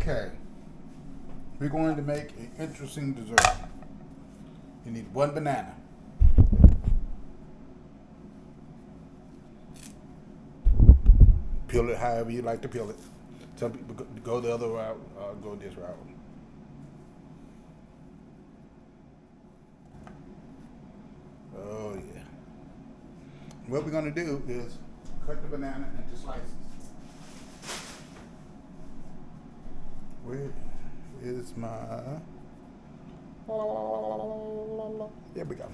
Okay, we're going to make an interesting dessert. You need one banana. Peel it however you like to peel it. Some people go the other route, go this route. Oh yeah. What we're gonna do is cut the banana into slices. Where is my? There we go.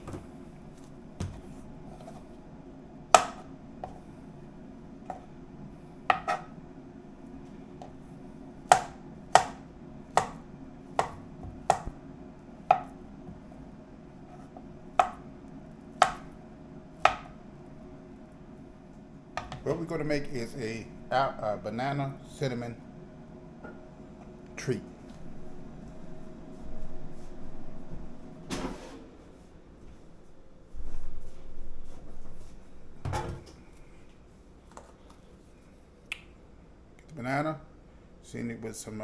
What we're going to make is a banana cinnamon treat. Get the banana, season it with some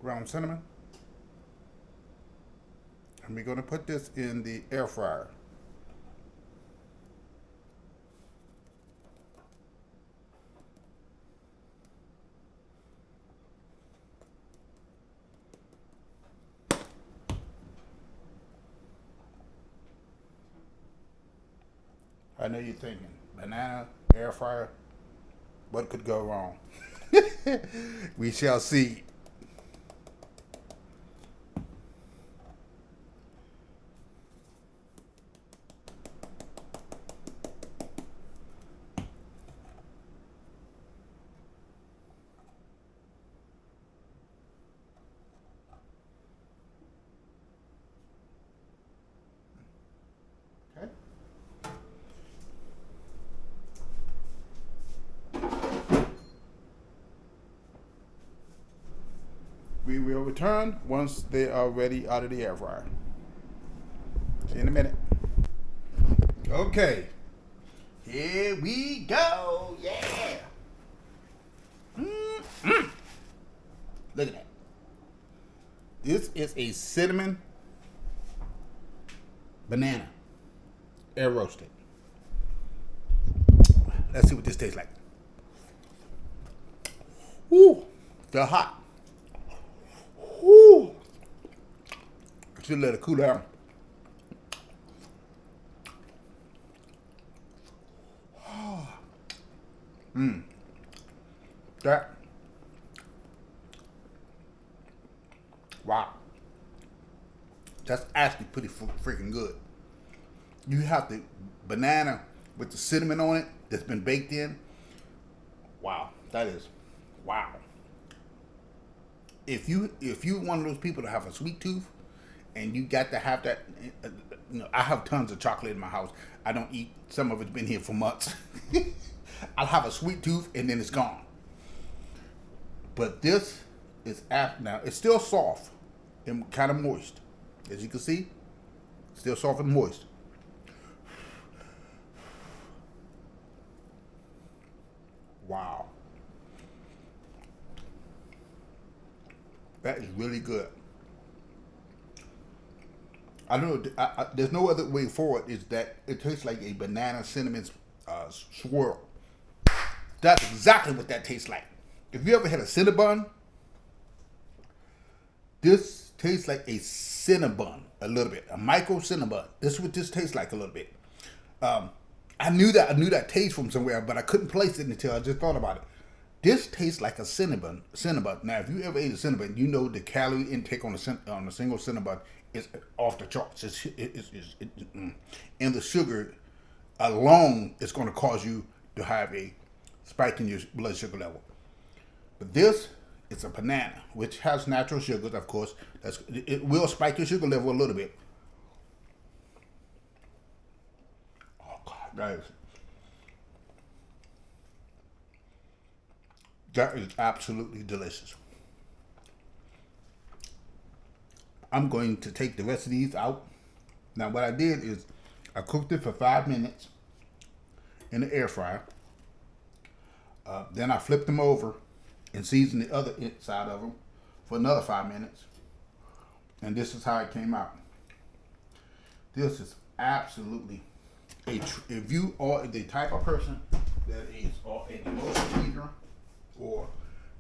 ground cinnamon. And we're going to put this in the air fryer. I know you're thinking, banana, air fryer, what could go wrong? We shall see. Okay. We will return once they are ready out of the air fryer. See you in a minute. Okay, here we go. Yeah. Mm-hmm. Look at that. This is a cinnamon banana, air roasted. Let's see what this tastes like. Woo, they're hot. Woo. Should let it cool down. That. Wow. That's actually pretty freaking good. You have the banana with the cinnamon on it that's been baked in. Wow, that is wow. If you one of those people that have a sweet tooth and you got to have that, I have tons of chocolate in my house. I don't eat. Some of it's been here for months. I'll have a sweet tooth and then it's gone. But this is now it's still soft and kind of moist, as you can see. Still soft and moist. Wow. That is really good. I don't know. There's no other way for it. Is that it tastes like a banana cinnamon swirl. That's exactly what that tastes like. If you ever had a Cinnabon, this tastes like a Cinnabon a little bit, a micro Cinnabon. This is what this tastes like a little bit. I knew that taste from somewhere, but I couldn't place it until I just thought about it. This tastes like a Cinnabon. Now, if you ever ate a Cinnabon, you know the calorie intake on a single Cinnabon is off the charts. And the sugar alone is going to cause you to have a spike in your blood sugar level. But this, it's a banana, which has natural sugars, of course. It will spike your sugar level a little bit. Oh God, that is absolutely delicious. I'm going to take the rest of these out. Now, what I did is I cooked it for 5 minutes in the air fryer. Then I flipped them over and season the other side of them for another 5 minutes. And this is how it came out. This is absolutely if you are the type of person that is an emotional eater, or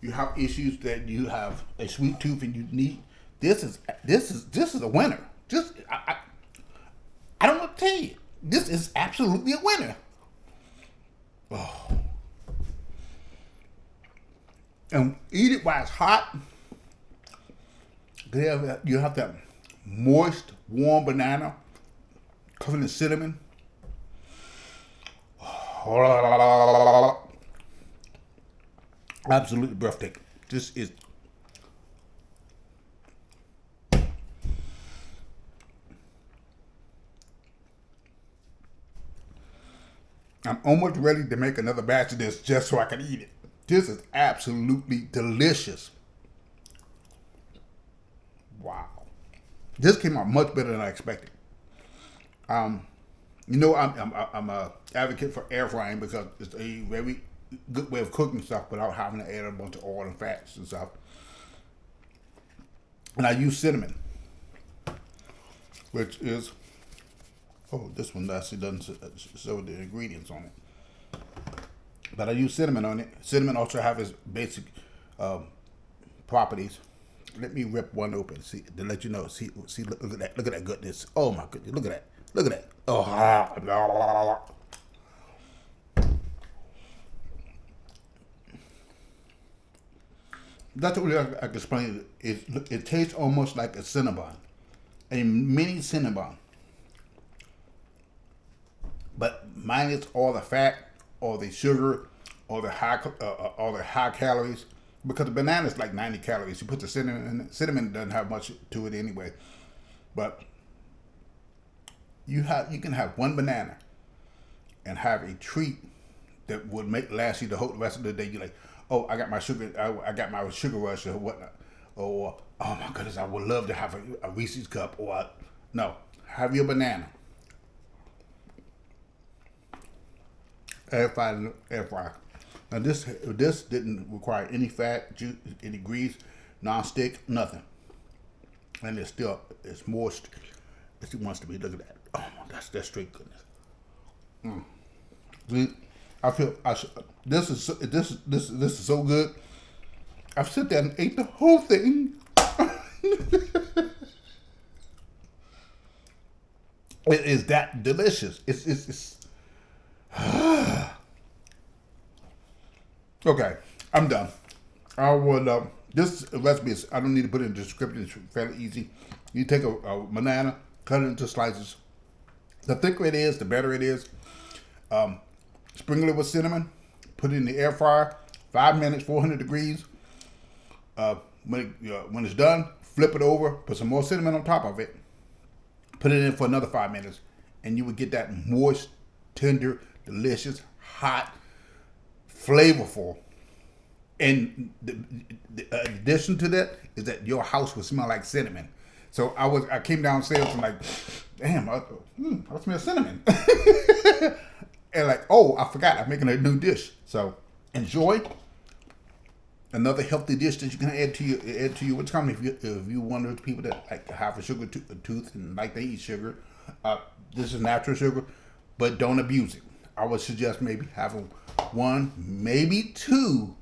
you have issues that you have a sweet tooth and you need this is a winner. Just I don't know what to tell you. This is absolutely a winner. Oh. And eat it while it's hot. You have that moist, warm banana covered in cinnamon. Absolutely breathtaking. This is I'm almost ready to make another batch of this just so I can eat it. This is absolutely delicious. Wow. This came out much better than I expected. You know, I'm a advocate for air frying because it's a very good way of cooking stuff without having to add a bunch of oil and fats and stuff. And I use cinnamon, which is, oh, this one actually doesn't show the ingredients on it. But I use cinnamon on it. Cinnamon also has its basic properties. Let me rip one open, see, to let you know. See, look at that. Look at that goodness. Oh my goodness, look at that. Look at that. Oh, blah, blah, blah. That's the way I can explain it. It tastes almost like a Cinnabon, a mini Cinnabon, but minus all the fat, all the sugar, all the high calories. Because the banana is like 90 calories. You put the cinnamon in it. Cinnamon doesn't have much to it anyway, but you can have one banana and have a treat that would last you the whole rest of the day. You're like, oh, I got my sugar rush or whatnot, or oh my goodness, I would love to have a Reese's cup, or no, have your banana. Air fry. Now this didn't require any fat, juice, any grease, non-stick, nothing, and it's moist as it wants to be. Look at that. Oh, that's straight goodness. See, this is so good. I've sit there and ate the whole thing. It is that delicious. It's okay, I'm done. I would this recipe is, I don't need to put it in the description. It's fairly easy. You take a banana, cut it into slices. The thicker it is, the better it is. Sprinkle it with cinnamon. Put it in the air fryer. 5 minutes, 400 degrees. When it's done, flip it over. Put some more cinnamon on top of it. Put it in for another 5 minutes, and you would get that moist, tender, delicious, hot, flavorful. And the addition to that is that your house would smell like cinnamon. So I came downstairs and like, damn, I smell cinnamon. And like, oh, I forgot, I'm making a new dish. So enjoy. Another healthy dish that you can add to your what's coming if you one of those people that like to have a sugar tooth and like to eat sugar. This is natural sugar, but don't abuse it. I would suggest maybe having 1, maybe 2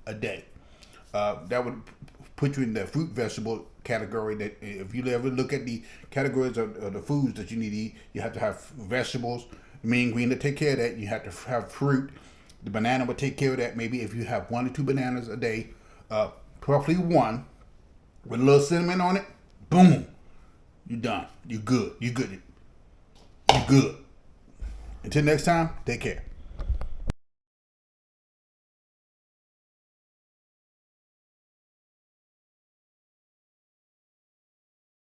a day. That would put you in the fruit vegetable category. That if you ever look at the categories of the foods that you need to eat, you have to have vegetables, mean green to take care of that. You have to have fruit. The banana would take care of that. Maybe if you have 1 or 2 bananas a day, preferably 1 with a little cinnamon on it, boom, you're done. You're good. You're good. You're good. Until next time, take care.